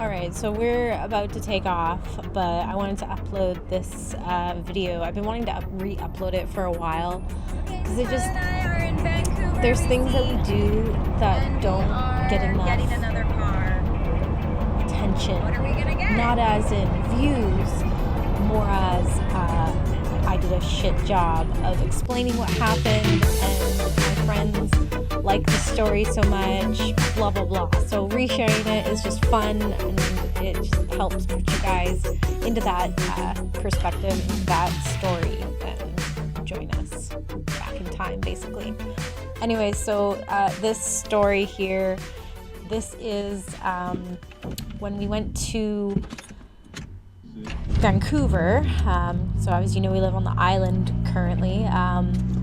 Alright, so we're about to take off, but I wanted to upload this video. I've been wanting to re-upload it for a while because it just, there's things that we do that don't get enough attention. Not as in views, more as I did a shit job of explaining what happened, and my friends like the story so much, blah blah blah. So resharing it is just fun, and it just helps put you guys into that perspective, into that story, and join us back in time, basically. Anyway, so this story here, this is when we went to Vancouver. So as you know, we live on the island currently,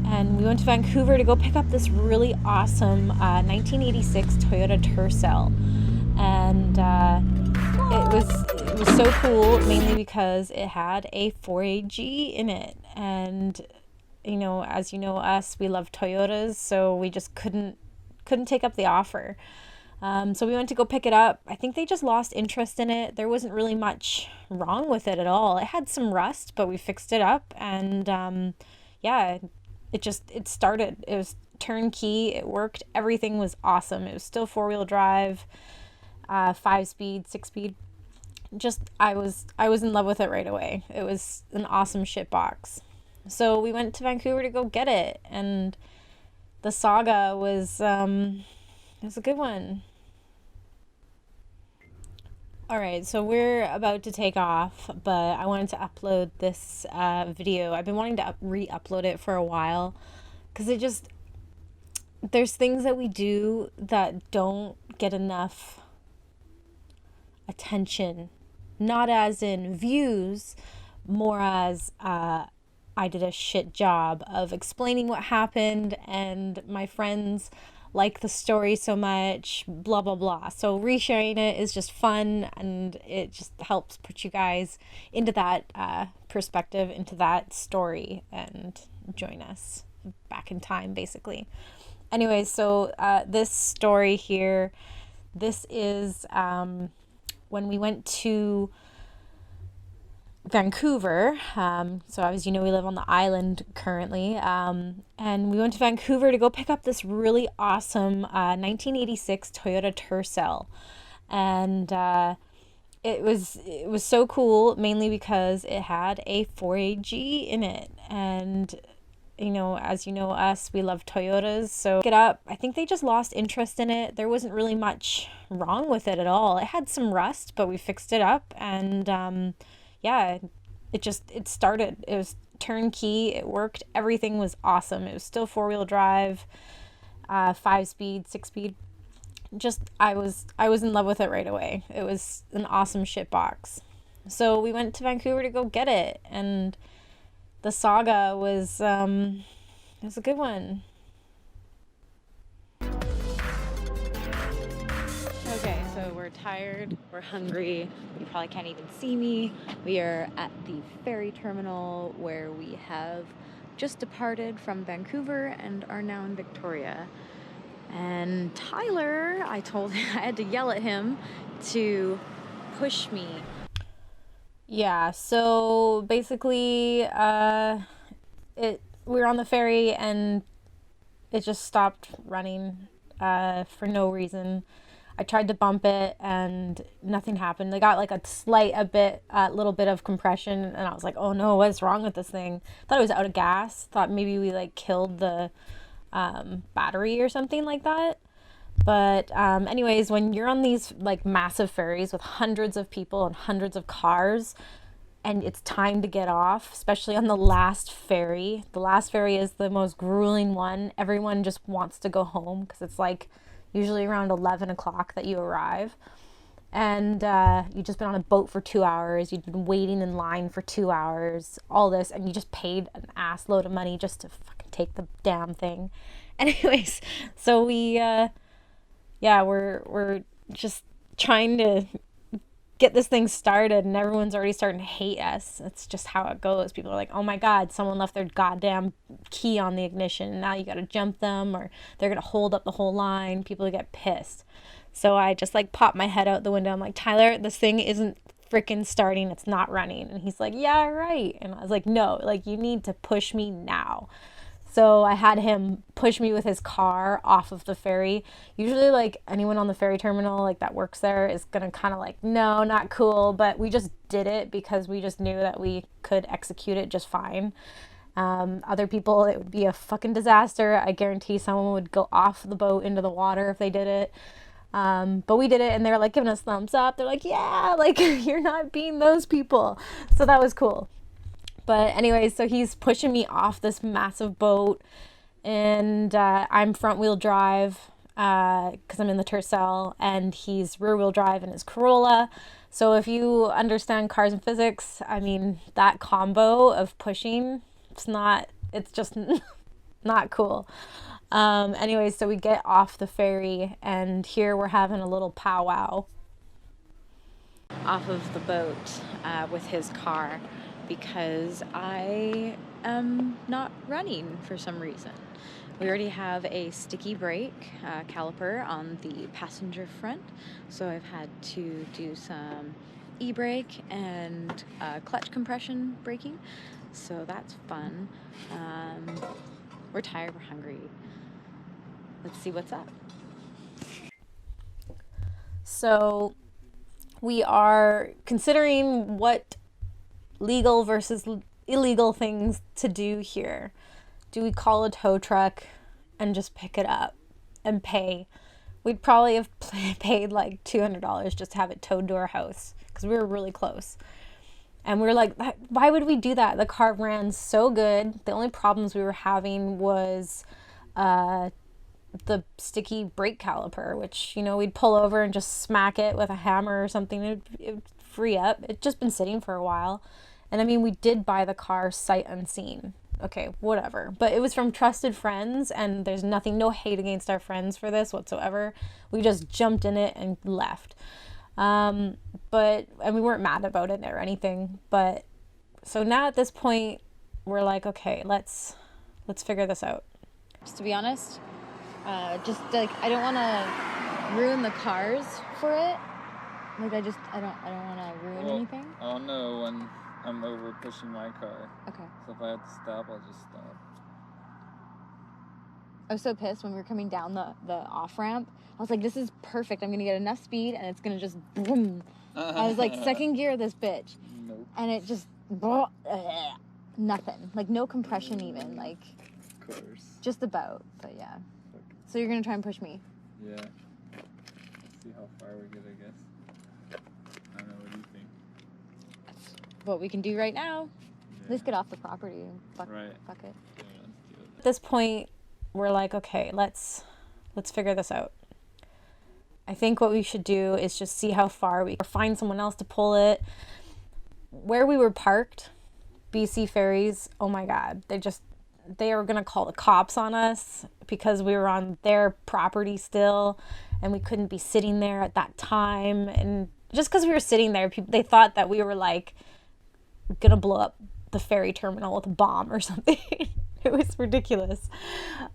and we went to Vancouver to go pick up this really awesome 1986 Toyota Tercel, and it was so cool, mainly because it had a 4AG in it, and you know, as you know us, we love Toyotas, so we just couldn't take up the offer. So we went to go pick it up. I think they just lost interest in it. There wasn't really much wrong with it at all. It had some rust, but we fixed it up, and yeah, it started. It was turnkey. It worked. Everything was awesome. It was still 4-wheel drive, 5-speed, 6-speed. Just I was in love with it right away. It was an awesome shit box. So we went to Vancouver to go get it, and the saga was it was a good one. Alright, so we're about to take off, but I wanted to upload this video. I've been wanting to re-upload it for a while because it just, there's things that we do that don't get enough attention. Not as in views, more as I did a shit job of explaining what happened, and my friends like the story so much, blah blah blah. So resharing it is just fun, and it just helps put you guys into that perspective, into that story, and join us back in time, basically. Anyway, so this story here, this is when we went to Vancouver. So as you know, we live on the island currently, and we went to Vancouver to go pick up this really awesome 1986 Toyota Tercel, and it was so cool, mainly because it had a 4AG in it, and you know, as you know us, we love Toyotas, so pick it up. I think they just lost interest in it. There wasn't really much wrong with it at all. It had some rust, but we fixed it up, and yeah, it started. It was turnkey. It worked. Everything was awesome. It was still 4-wheel drive, 5-speed, 6-speed. Just I was in love with it right away. It was an awesome shit box. So we went to Vancouver to go get it, and the saga was it was a good one. Okay, so we're tired, we're hungry, you probably can't even see me. We are at the ferry terminal where we have just departed from Vancouver and are now in Victoria. And Tyler, I had to yell at him to push me. Yeah, so basically we were on the ferry and it just stopped running for no reason. I tried to bump it and nothing happened. They got like a little bit of compression, and I was like, oh no, what's wrong with this thing? Thought it was out of gas. Thought maybe we like killed the battery or something like that. But anyways, when you're on these like massive ferries with hundreds of people and hundreds of cars, and it's time to get off, especially on the last ferry. The last ferry is the most grueling one. Everyone just wants to go home because it's like usually around 11 o'clock that you arrive, and you've just been on a boat for 2 hours, you've been waiting in line for 2 hours, all this, and you just paid an ass load of money just to fucking take the damn thing. Anyways, so we're just trying to get this thing started, and everyone's already starting to hate us. That's just how it goes. People are like, oh my god, someone left their goddamn key on the ignition, now you gotta jump them, or they're gonna hold up the whole line. People get pissed. So I just like popped my head out the window. I'm like, Tyler, this thing isn't freaking starting. It's not running. And he's like, yeah, right. And I was like, no, like you need to push me now. So I had him push me with his car off of the ferry. Usually like anyone on the ferry terminal like that works there is going to kind of like, no, not cool. But we just did it because we just knew that we could execute it just fine. Other people, it would be a fucking disaster. I guarantee someone would go off the boat into the water if they did it. But we did it and they're like giving us thumbs up. They're like, yeah, like you're not being those people. So that was cool. But anyway, so he's pushing me off this massive boat, and I'm front wheel drive because I'm in the Tercel, and he's rear wheel drive in his Corolla. So if you understand cars and physics, I mean, that combo of pushing, it's just not cool. Anyway, so we get off the ferry, and here we're having a little powwow. Off of the boat with his car because I am not running for some reason. We already have a sticky brake caliper on the passenger front, so I've had to do some e-brake and clutch compression braking, so that's fun. We're tired, we're hungry. Let's see what's up. So we are considering what legal versus illegal things to do here. Do we call a tow truck and just pick it up and pay? We'd probably have paid like $200 just to have it towed to our house because we were really close. And we were like, why would we do that? The car ran so good. The only problems we were having was the sticky brake caliper, which, you know, we'd pull over and just smack it with a hammer or something. It would free up. It'd just been sitting for a while. And I mean, we did buy the car sight unseen. Okay, whatever. But it was from trusted friends, and there's no hate against our friends for this whatsoever. We just jumped in it and left. And we weren't mad about it or anything. But so now at this point, we're like, okay, let's figure this out. Just to be honest, just like I don't want to ruin the cars for it. Like I don't want to ruin anything. I'll know when I'm over pushing my car. Okay. So if I have to stop, I'll just stop. I was so pissed when we were coming down the off ramp. I was like, this is perfect. I'm gonna get enough speed and it's gonna just boom. I was like, second gear this bitch. Nope. And it just nothing. Like no compression even. Like. Of course. Just about, but yeah. So you're gonna try and push me? Yeah. Let's see how far we get, I guess. I don't know, what do you think? That's what we can do right now. Yeah. At least get off the property. Fuck it. Yeah, let's do it. At this point, we're like, okay, let's figure this out. I think what we should do is just see how far we can find someone else to pull it. Where we were parked, BC ferries, oh my God, they were going to call the cops on us because we were on their property still and we couldn't be sitting there at that time. And just because we were sitting there, they thought that we were like going to blow up the ferry terminal with a bomb or something. It was ridiculous.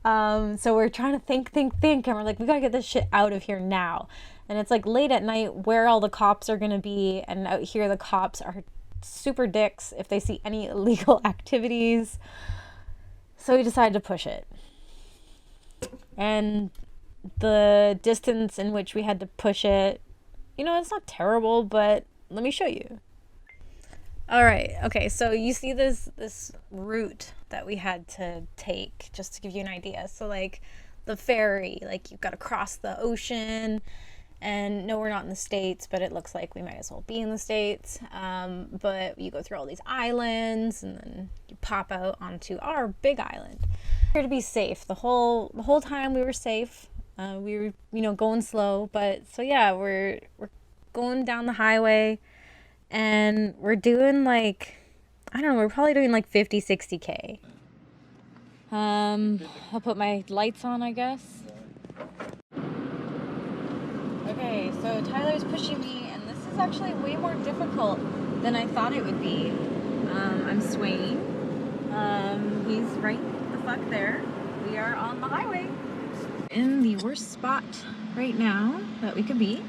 So we're trying to think. And we're like, we got to get this shit out of here now. And it's like late at night where all the cops are going to be. And out here, the cops are super dicks if they see any illegal activities. So we decided to push it. And the distance in which we had to push it, you know, it's not terrible, but let me show you. All right. Okay. So you see this route that we had to take just to give you an idea. So like the ferry, like you've got to cross the ocean. And no, we're not in the States, but it looks like we might as well be in the States. But you go through all these islands and then you pop out onto our big island. Here to be safe. The whole time we were safe. We were, you know, going slow. But so yeah, we're going down the highway and we're doing like, I don't know, we're probably doing like 50, 60K. I'll put my lights on, I guess. Okay, so Tyler's pushing me, and this is actually way more difficult than I thought it would be. I'm swaying. He's right the fuck there. We are on the highway. In the worst spot right now that we could be.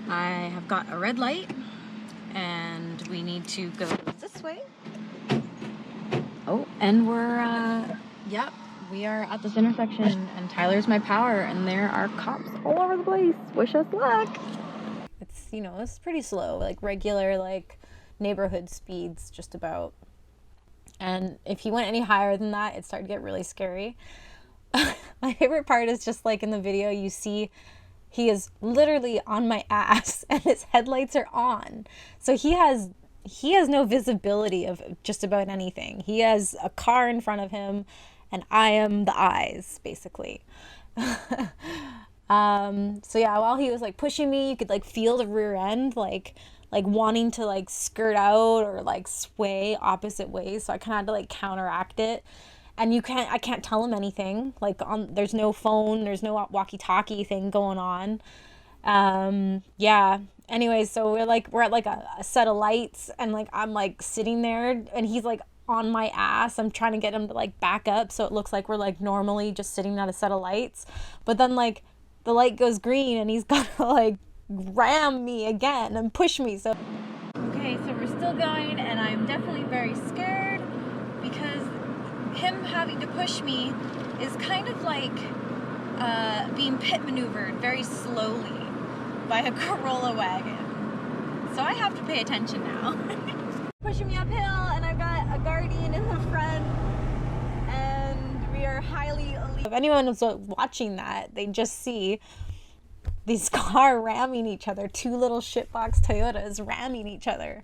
I have got a red light and we need to go this way. Oh, and yep, we are at this intersection and Tyler's my power and there are cops all over the place. Wish us luck. It's, you know, it's pretty slow, like regular, like neighborhood speeds just about. And if he went any higher than that, it started to get really scary. My favorite part is just like in the video, you see he is literally on my ass and his headlights are on. So he has no visibility of just about anything. He has a car in front of him and I am the eyes, basically. So yeah, while he was like pushing me, you could like feel the rear end like wanting to like skirt out or like sway opposite ways. So I kind of had to like counteract it. And I can't tell him anything. Like there's no phone, there's no walkie-talkie thing going on. Yeah. Anyways, so we're at like a set of lights and like I'm like sitting there and he's like on my ass. I'm trying to get him to like back up so it looks like we're like normally just sitting at a set of lights. But then like the light goes green and he's gonna like ram me again and push me. So okay, so we're still going and I'm definitely very scared because him having to push me is kind of like being pit maneuvered very slowly by a Corolla wagon. So I have to pay attention now. Pushing me uphill and I've got a guardian in the front and we are highly elite. If anyone was watching that, they just see these car ramming each other, two little shitbox Toyotas ramming each other.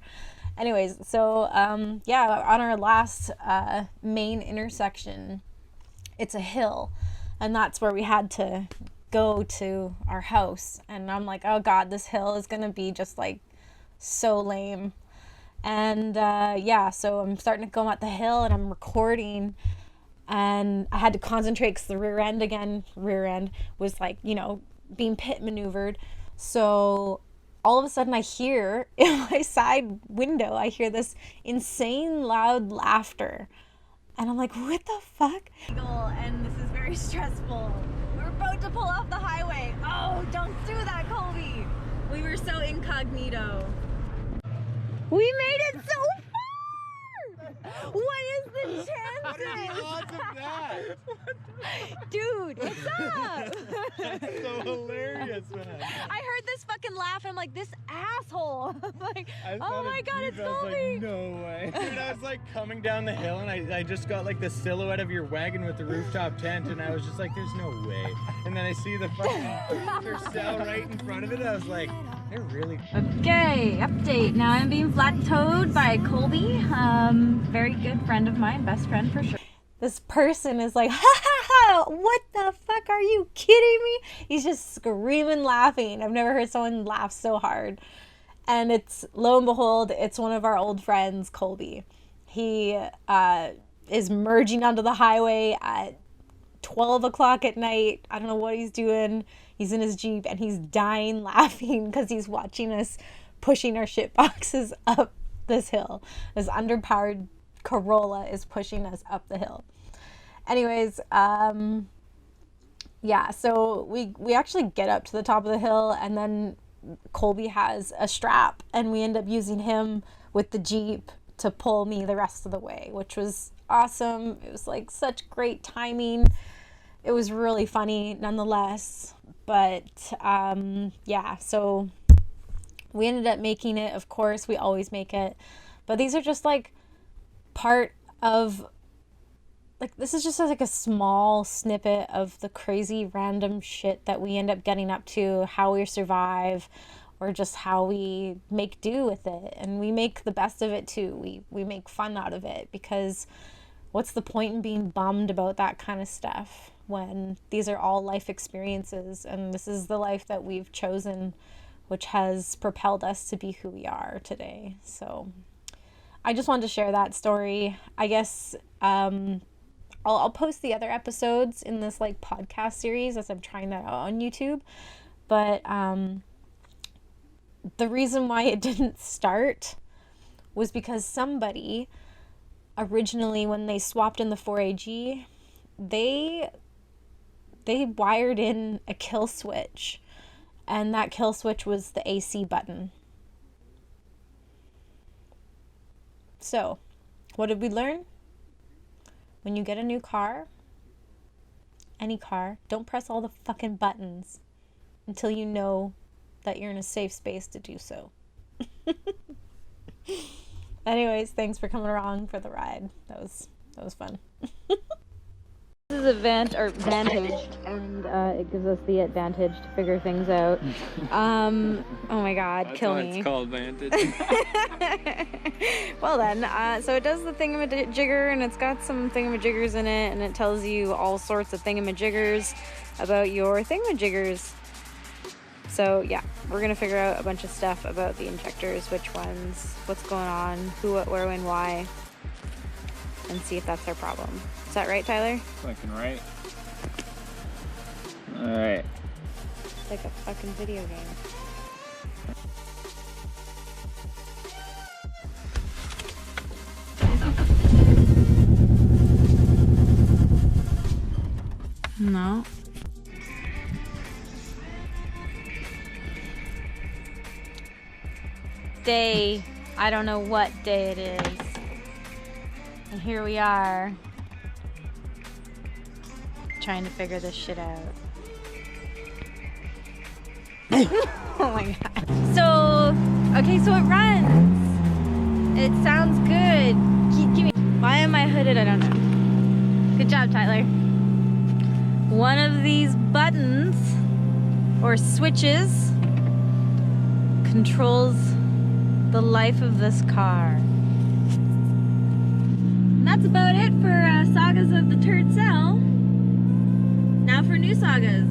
Anyways, so yeah, on our last main intersection, it's a hill, and that's where we had to go to our house. And I'm like, oh God, this hill is gonna be just like so lame. And yeah, so I'm starting to go up the hill and I'm recording, and I had to concentrate because the rear end was like, you know, being pit maneuvered. So all of a sudden I hear in my side window, I hear this insane loud laughter. And I'm like, what the fuck? And this is very stressful. We're about to pull off the highway. Oh, don't do that, Colby. We were so incognito. We made it so far! What is the chances? What are the odds of that? Dude, what's up? That's so hilarious, man. I heard this fucking laugh and I'm like, this asshole. I'm like, I oh thought my it God, deep, it's I was Colby. like, no way. Dude, I was like coming down the hill and I just got like the silhouette of your wagon with the rooftop tent and I was just like, there's no way. And then I see the fucking Tercel right in front of it. I was like, they're really... Okay, update. Now I'm being flat-towed by Colby. Very good friend of mine, best friend for sure. This person is like, ha ha ha, what the fuck, are you kidding me? He's just screaming, laughing. I've never heard someone laugh so hard. And it's, lo and behold, it's one of our old friends, Colby. He is merging onto the highway at 12 o'clock at night. I don't know what he's doing. He's in his Jeep and he's dying laughing because he's watching us pushing our shit boxes up this hill. This underpowered Corolla is pushing us up the hill. Anyways, yeah, so we actually get up to the top of the hill and then Colby has a strap and we end up using him with the Jeep to pull me the rest of the way, which was awesome. It was like such great timing. It was really funny nonetheless. But yeah, so we ended up making it. Of course, we always make it. But these are just like part of, like, this is just like a small snippet of the crazy random shit that we end up getting up to, how we survive, or just how we make do with it. And we make the best of it too. We make fun out of it, because what's the point in being bummed about that kind of stuff when these are all life experiences and this is the life that we've chosen, which has propelled us to be who we are today. So I just wanted to share that story. I guess I'll post the other episodes in this like podcast series as I'm trying that out on YouTube. But the reason why it didn't start was because somebody originally, when they swapped in the 4AG, they they wired in a kill switch, and that kill switch was the AC button. So, what did we learn? When you get a new car, any car, don't press all the fucking buttons until you know that you're in a safe space to do so. Anyways, thanks for coming along for the ride. That was fun. This is Vantage, and it gives us the advantage to figure things out. Oh my God, kill me. It's called Vantage. Well then, so it does the thingamajigger, and it's got some thingamajiggers in it, and it tells you all sorts of thingamajiggers about your thingamajiggers. So yeah, we're gonna figure out a bunch of stuff about the injectors, which ones, what's going on, who, what, where, when, why, and see if that's our problem. Is that right, Tyler? Fucking right. Alright. It's like a fucking video game. No. Day, I don't know what day it is. And here we are, trying to figure this shit out. Oh my God. So, okay, so it runs. It sounds good. Give me. Why am I hooded? I don't know. Good job, Tyler. One of these buttons or switches controls the life of this car. And that's about it for Sagas of the Tercel. Now for new sagas.